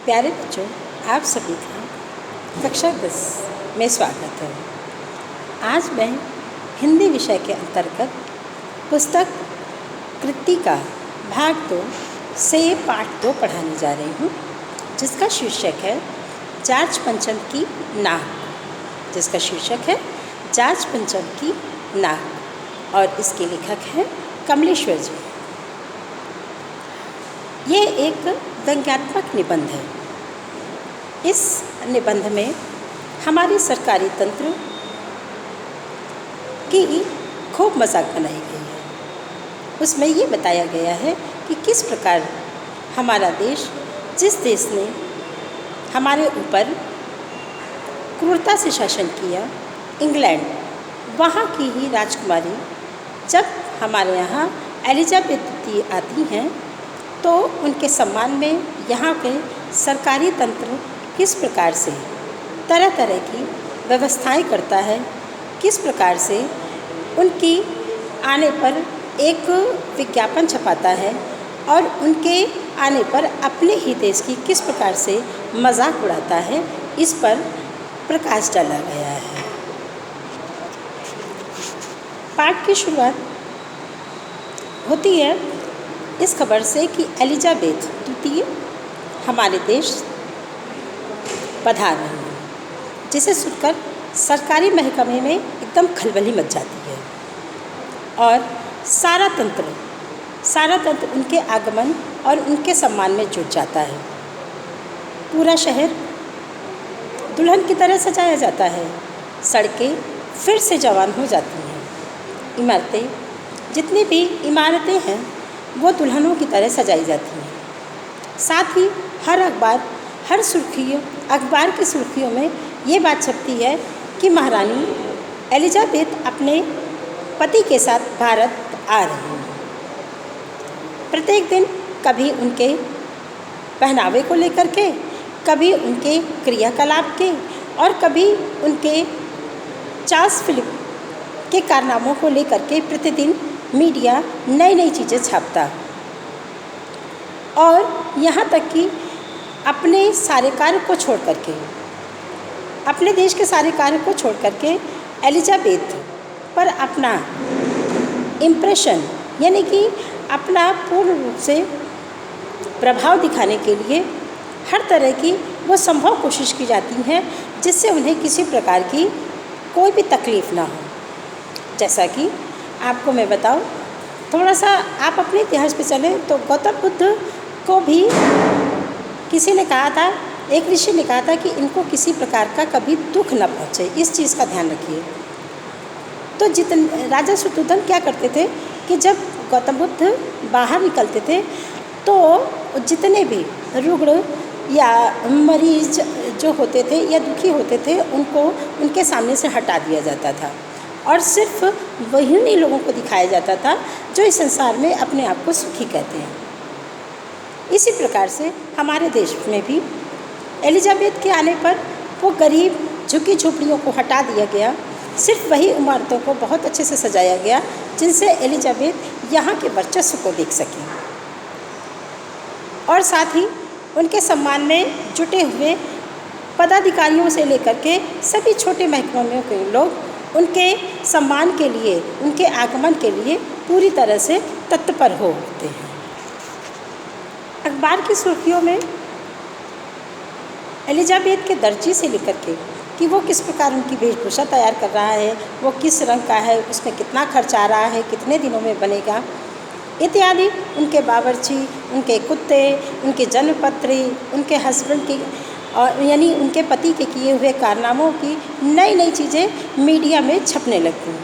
प्यारे बच्चों, आप सभी का कक्षा 10 में स्वागत है। आज मैं हिंदी विषय के अंतर्गत पुस्तक कृतिका भाग 2 से पाठ 2 पढ़ाने जा रही हूँ, जिसका शीर्षक है जार्ज पंचम की नाक और इसके लेखक हैं कमलेश्वर जी। ये एक व्यंग्यात्मक निबंध है। इस निबंध में हमारे सरकारी तंत्र की खूब मजाक बनाई गई है। उसमें ये बताया गया है कि किस प्रकार हमारा देश, जिस देश ने हमारे ऊपर क्रूरता से शासन किया, इंग्लैंड, वहाँ की ही राजकुमारी जब हमारे यहाँ एलिजाबेथ द्वितीय आती हैं तो उनके सम्मान में यहाँ के सरकारी तंत्र किस प्रकार से तरह तरह की व्यवस्थाएं करता है, किस प्रकार से उनकी आने पर एक विज्ञापन छपाता है और उनके आने पर अपने ही देश की किस प्रकार से मजाक उड़ाता है, इस पर प्रकाश डाला गया है। पाठ की शुरुआत होती है इस खबर से कि एलिजाबेथ द्वितीय हमारे देश पधार रही है, जिसे सुनकर सरकारी महकमे में एकदम खलबली मच जाती है और सारा तंत्र उनके आगमन और उनके सम्मान में जुट जाता है। पूरा शहर दुल्हन की तरह सजाया जाता है। सड़कें फिर से जवान हो जाती हैं। जितनी भी इमारतें हैं वो दुल्हनों की तरह सजाई जाती हैं। साथ ही हर अखबार की सुर्खियों में ये बात छपती है कि महारानी एलिजाबेथ अपने पति के साथ भारत आ रही हैं। प्रत्येक दिन कभी उनके पहनावे को लेकर के, कभी उनके क्रियाकलाप के और कभी उनके चार्ल्स फिलिप के कारनामों को लेकर के प्रतिदिन मीडिया नई नई चीज़ें छापता और यहाँ तक कि अपने सारे कार्य को छोड़ करके, अपने देश के सारे कार्य को छोड़ करके एलिजाबेथ पर अपना इम्प्रेशन यानी कि अपना पूर्ण रूप से प्रभाव दिखाने के लिए हर तरह की वो संभव कोशिश की जाती है जिससे उन्हें किसी प्रकार की कोई भी तकलीफ़ ना हो। जैसा कि आपको मैं बताऊं, थोड़ा सा आप अपने इतिहास पे चलें तो गौतम बुद्ध को भी किसी ने कहा था, एक ऋषि ने कहा था कि इनको किसी प्रकार का कभी दुख न पहुँचे, इस चीज़ का ध्यान रखिए। तो राजा शत्रुघ्न क्या करते थे कि जब गौतम बुद्ध बाहर निकलते थे तो जितने भी रुग्ण या मरीज जो होते थे या दुखी होते थे उनको उनके सामने से हटा दिया जाता था और सिर्फ वही लोगों को दिखाया जाता था जो इस संसार में अपने आप को सुखी कहते हैं। इसी प्रकार से हमारे देश में भी एलिजाबेथ के आने पर वो गरीब झुकी झोपड़ियों को हटा दिया गया, सिर्फ वही इमारतों को बहुत अच्छे से सजाया गया जिनसे एलिजाबेथ यहाँ के वर्चस्व को देख सकें और साथ ही उनके सम्मान में जुटे हुए पदाधिकारियों से लेकर के सभी छोटे महकमों के लोग उनके सम्मान के लिए, उनके आगमन के लिए पूरी तरह से तत्पर हो उठते हैं। अखबार की सुर्खियों में एलिजाबेथ के दर्जी से लेकर के कि वो किस प्रकार उनकी वेशभूषा तैयार कर रहा है, वो किस रंग का है, उसमें कितना खर्च आ रहा है, कितने दिनों में बनेगा इत्यादि, उनके बावर्ची, उनके कुत्ते, उनके जन्मपत्री, उनके हस्बैंड की और यानी उनके पति के किए हुए कारनामों की नई नई चीज़ें मीडिया में छपने लगती हैं।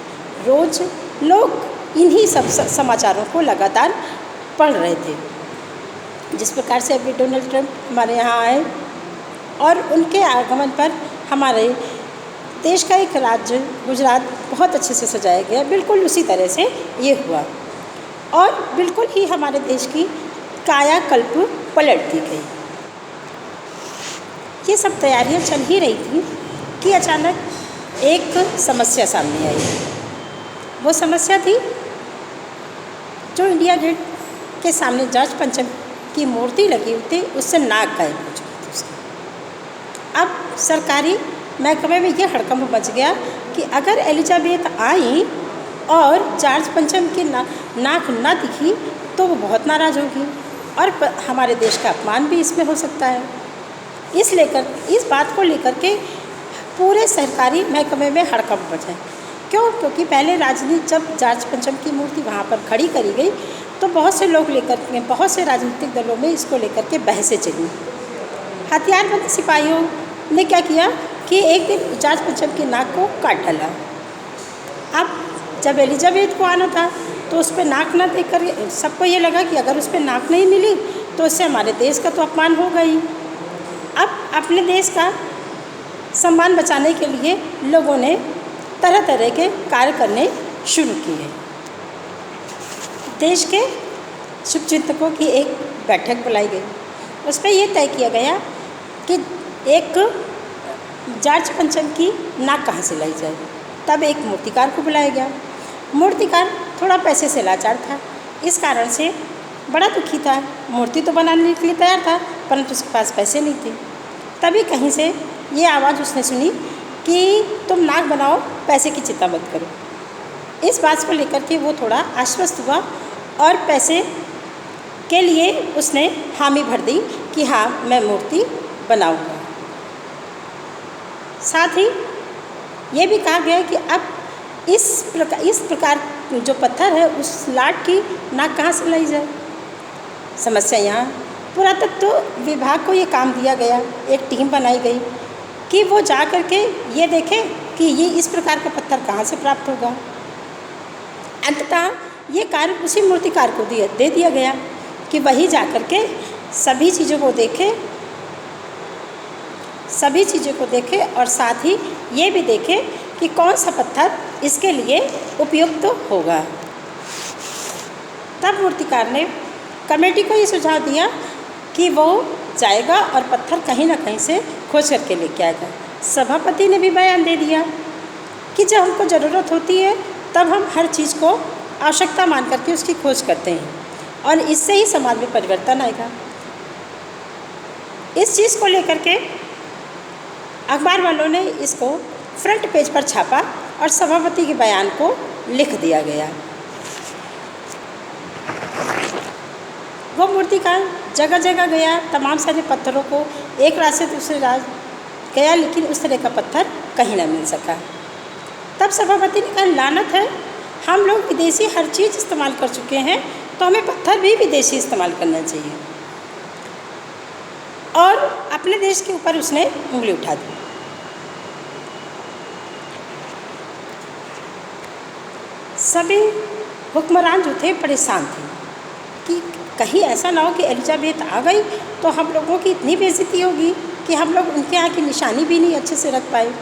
रोज़ लोग इन्हीं सब समाचारों को लगातार पढ़ रहे थे। जिस प्रकार से अभी डोनाल्ड ट्रंप हमारे यहाँ आए और उनके आगमन पर हमारे देश का एक राज्य गुजरात बहुत अच्छे से सजाया गया, बिल्कुल उसी तरह से ये हुआ और बिल्कुल ही हमारे देश की कायाकल्प पलट दी गई। ये सब तैयारियां चल ही रही थी कि अचानक एक समस्या सामने आई। वो समस्या थी जो इंडिया गेट के सामने जार्ज पंचम की मूर्ति लगी हुई थी, उससे नाक गायब हो चुकी थी अब सरकारी महकमे में ये हड़कंप मच गया कि अगर एलिजाबेथ आई और जॉर्ज पंचम की नाक ना दिखी तो वो बहुत नाराज़ होगी और हमारे देश का अपमान भी इसमें हो सकता है। इस बात को लेकर के पूरे सरकारी महकमे में हड़कंप मचा। क्यों? क्योंकि पहले राजनीति जब जॉर्ज पंचम की मूर्ति वहाँ पर खड़ी करी गई तो बहुत से राजनीतिक दलों में इसको लेकर के बहसें चली। हथियारबंद सिपाहियों ने क्या किया कि एक दिन जॉर्ज पंचम की नाक को काट डाला। अब जब एलिजाबेथ को आना था तो उस पर नाक ना देख कर सबको ये लगा कि अगर उस पर नाक नहीं मिली तो उससे हमारे देश का तो अपमान होगा ही। अब अपने देश का सम्मान बचाने के लिए लोगों ने तरह तरह के कार्य करने शुरू किए। देश के शुभचिंतकों की एक बैठक बुलाई गई। उस पर यह तय किया गया कि एक जॉर्ज पंचम की नाक कहाँ से लाई जाए। तब एक मूर्तिकार को बुलाया गया। मूर्तिकार थोड़ा पैसे से लाचार था, इस कारण से बड़ा दुखी था। मूर्ति तो बनाने के लिए तैयार था परंतु उसके पास पैसे नहीं थे। तभी कहीं से ये आवाज़ उसने सुनी कि तुम नाक बनाओ, पैसे की चिंता मत करो। इस बात को लेकर के वो थोड़ा आश्वस्त हुआ और पैसे के लिए उसने हामी भर दी कि हाँ मैं मूर्ति बनाऊंगा। साथ ही ये भी कहा गया कि अब इस प्रकार जो पत्थर है उस लाट की नाक कहाँ से लाई जाए। समस्या यहाँ पुरातत्व विभाग को ये काम दिया गया, एक टीम बनाई गई कि वो जा कर के ये देखें कि ये इस प्रकार का पत्थर कहाँ से प्राप्त होगा। अंततः ये कार्य उसी मूर्तिकार को दे दिया गया कि वही जा कर के सभी चीज़ों को देखे और साथ ही ये भी देखे कि कौन सा पत्थर इसके लिए उपयुक्त होगा। तब मूर्तिकार ने कमेटी को ये सुझाव दिया कि वो जाएगा और पत्थर कहीं ना कहीं से खोज करके लेके आएगा। सभापति ने भी बयान दे दिया कि जब हमको ज़रूरत होती है तब हम हर चीज़ को आवश्यकता मान करके उसकी खोज करते हैं और इससे ही समाज में परिवर्तन आएगा। इस चीज़ को लेकर के अखबार वालों ने इसको फ्रंट पेज पर छापा और सभापति के बयान को लिख दिया गया। वो मूर्तिकार जगह जगह गया, तमाम सारे पत्थरों को एक रात से दूसरे रात गया, लेकिन उस तरह का पत्थर कहीं ना मिल सका। तब सभापति ने कहा लानत है, हम लोग विदेशी हर चीज़ इस्तेमाल कर चुके हैं तो हमें पत्थर भी विदेशी इस्तेमाल करना चाहिए। और अपने देश के ऊपर उसने उंगली उठा दी। सभी हुक्मरान जो थे परेशान थे कि कहीं ऐसा ना हो कि एलिजाबेथ आ गई तो हम लोगों की इतनी बेइज्जती होगी कि हम लोग उनके यहाँ की निशानी भी नहीं अच्छे से रख पाए।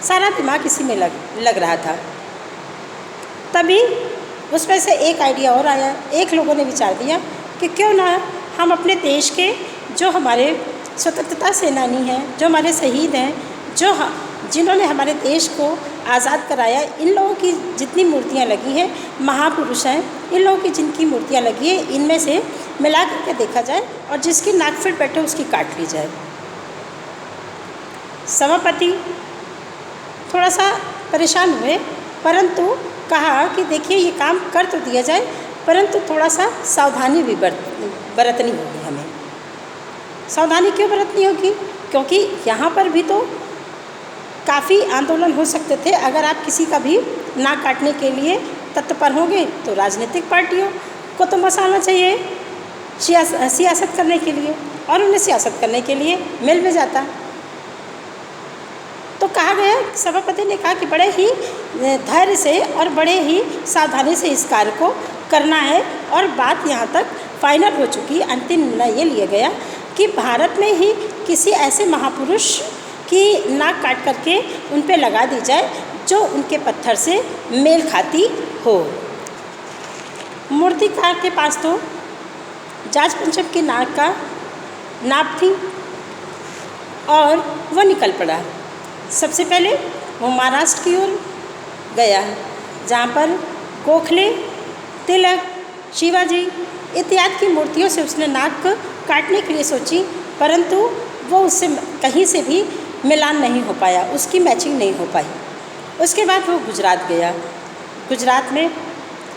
सारा दिमाग इसी में लग रहा था। तभी उसमें से एक आइडिया और आया। एक लोगों ने विचार दिया कि क्यों ना हम अपने देश के जो हमारे स्वतंत्रता सेनानी हैं, जो हमारे शहीद हैं, जिन्होंने हमारे देश को आज़ाद कराया, इन लोगों की जितनी मूर्तियाँ लगी हैं, महापुरुष हैं, इन लोगों की जिनकी मूर्तियाँ लगी हैं, इनमें से मिला करके देखा जाए और जिसकी नाक फिट बैठे उसकी काट ली जाए। सभापति थोड़ा सा परेशान हुए परंतु कहा कि देखिए ये काम कर तो दिया जाए परंतु थोड़ा सा सावधानी भी बरतनी होगी। हमें सावधानी क्यों बरतनी होगी? क्योंकि यहाँ पर भी तो काफ़ी आंदोलन हो सकते थे। अगर आप किसी का भी नाक काटने के लिए तत्पर होंगे तो राजनीतिक पार्टियों को तो मसाला चाहिए सियासत करने के लिए और उन्हें सियासत करने के लिए मिल भी जाता। तो कहा गया, सभापति ने कहा कि बड़े ही धैर्य से और बड़े ही सावधानी से इस कार्य को करना है। और बात यहाँ तक फाइनल हो चुकी। अंतिम निर्णय ये लिया गया कि भारत में ही किसी ऐसे महापुरुष की नाक काट करके उन पे लगा दी जाए जो उनके पत्थर से मेल खाती हो। मूर्तिकार के पास तो जॉर्ज पंचम की नाक का नाप थी और वो निकल पड़ा। सबसे पहले वो महाराष्ट्र की ओर गया जहाँ पर गोखले, तिलक, शिवाजी इत्यादि की मूर्तियों से उसने नाक काटने के लिए सोची परंतु वो उससे कहीं से भी मिलान नहीं हो पाया, उसकी मैचिंग नहीं हो पाई। उसके बाद वो गुजरात गया। गुजरात में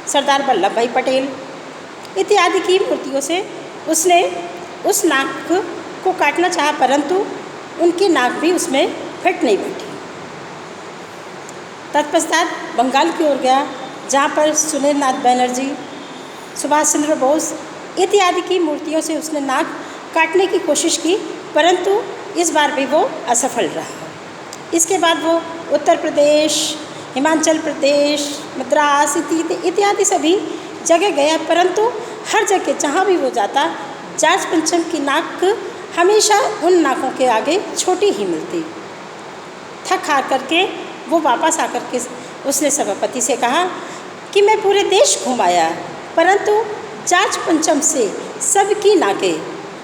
सरदार वल्लभ भाई पटेल इत्यादि की मूर्तियों से उसने उस नाक को काटना चाहा, परंतु उनकी नाक भी उसमें फिट नहीं बैठी। तत्पश्चात बंगाल की ओर गया, जहाँ पर सुरेंद्रनाथ बनर्जी, सुभाष चंद्र बोस इत्यादि की मूर्तियों से उसने नाक काटने की कोशिश की, परंतु इस बार भी वो असफल रहा। इसके बाद वो उत्तर प्रदेश, हिमाचल प्रदेश, मद्रास इत्यादि सभी जगह गया, परंतु हर जगह जहाँ भी वो जाता, जाट पंचम की नाक हमेशा उन नाकों के आगे छोटी ही मिलती। थक हार करके वो वापस आकर के उसने सभापति से कहा कि मैं पूरे देश घुमाया, परंतु जाट पंचम से सबकी नाकें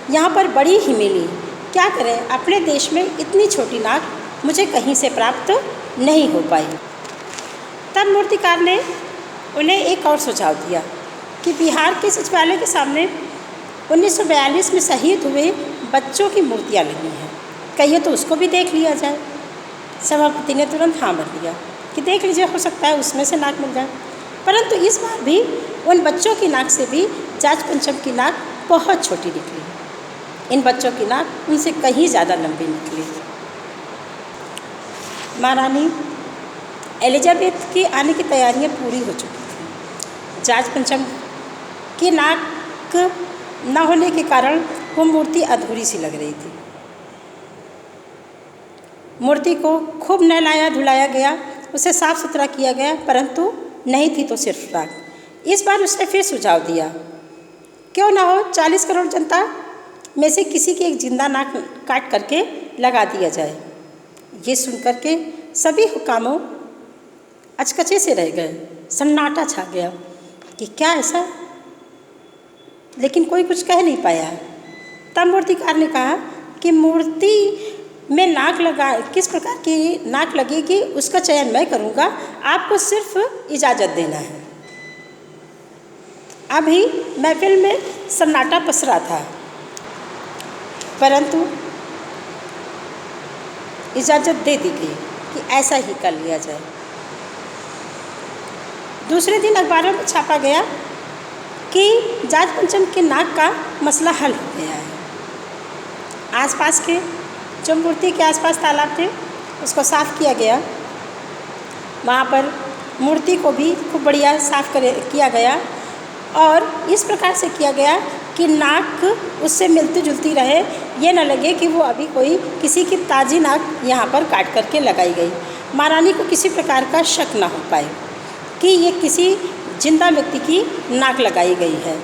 यहाँ पर बड़ी ही मिली। क्या करें, अपने देश में इतनी छोटी नाक मुझे कहीं से प्राप्त नहीं हो पाई। तब मूर्तिकार ने उन्हें एक और सुझाव दिया कि बिहार के सचिवालय के सामने 1942 में शहीद हुए बच्चों की मूर्तियाँ लगी हैं, कहिए तो उसको भी देख लिया जाए। सभापति ने तुरंत हाँ भर दिया कि देख लीजिए, हो सकता है उसमें से नाक मिल जाए। परंतु इस बार भी उन बच्चों की नाक से भी जाट पंचम की नाक बहुत छोटी निकली। इन बच्चों की नाक उनसे कहीं ज़्यादा लंबी निकली। महारानी एलिजाबेथ की आने की तैयारियां पूरी हो चुकी थी। जाट पंचम की नाक न होने के कारण वो मूर्ति अधूरी सी लग रही थी। मूर्ति को खूब नहलाया धुलाया गया, उसे साफ सुथरा किया गया, परंतु नहीं थी तो सिर्फ राख। इस बार उसने फिर सुझाव दिया, क्यों ना हो 40 करोड़ जनता में से किसी की एक जिंदा नाक काट करके लगा दिया जाए। ये सुनकर के सभी हुकामों अचकचे से रह गए, सन्नाटा छा गया कि क्या ऐसा, लेकिन कोई कुछ कह नहीं पाया। तब मूर्तिकार ने कहा कि मूर्ति में नाक लगा, किस प्रकार की नाक लगेगी उसका चयन मैं करूँगा, आपको सिर्फ इजाज़त देना है। अभी महफिल में सन्नाटा पसरा था, परंतु इजाज़त दे दी गई कि ऐसा ही कर लिया जाए। दूसरे दिन अखबारों में छापा गया कि जाट पंचम के नाक का मसला हल हो गया है। आसपास के जो मूर्ति के आसपास तालाब थे उसको साफ़ किया गया, वहाँ पर मूर्ति को भी खूब बढ़िया साफ़ किया गया और इस प्रकार से किया गया कि नाक उससे मिलती जुलती रहे, ये न लगे कि वो अभी कोई किसी की ताज़ी नाक यहाँ पर काट करके लगाई गई। महारानी को किसी प्रकार का शक ना हो पाए कि ये किसी जिंदा व्यक्ति की नाक लगाई गई है।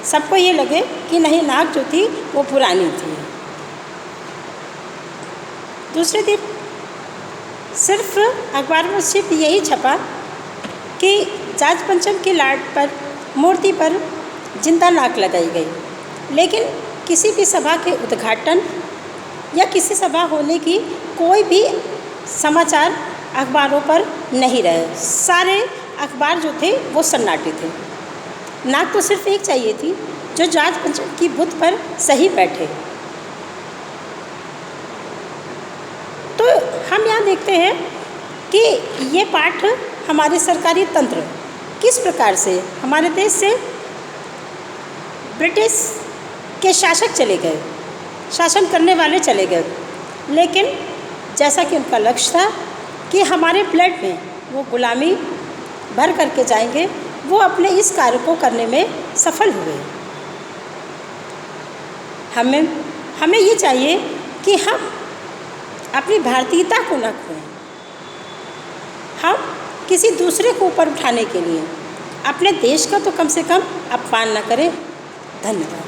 सबको ये लगे कि नहीं, नाक जो थी वो पुरानी थी। दूसरे दिन सिर्फ अखबार में सिर्फ यही छपा कि जाट पंचम की लाट पर मूर्ति पर जिंदा नाक लगाई गई, लेकिन किसी भी सभा के उद्घाटन या किसी सभा होने की कोई भी समाचार अखबारों पर नहीं रहे। सारे अखबार जो थे वो सन्नाटे थे। नाक तो सिर्फ एक चाहिए थी जो जाट पंचम की बुत पर सही बैठे। तो हम यहाँ देखते हैं कि ये पाठ हमारे सरकारी तंत्र किस प्रकार से हमारे देश से ब्रिटिश के शासक चले गए, शासन करने वाले चले गए, लेकिन जैसा कि उनका लक्ष्य था कि हमारे ब्लड में वो गुलामी भर करके जाएंगे, वो अपने इस कार्य को करने में सफल हुए। हमें ये चाहिए कि हम अपनी भारतीयता को न खोएं। हम किसी दूसरे को ऊपर उठाने के लिए अपने देश का तो कम से कम अपमान न करें। धन्यवाद।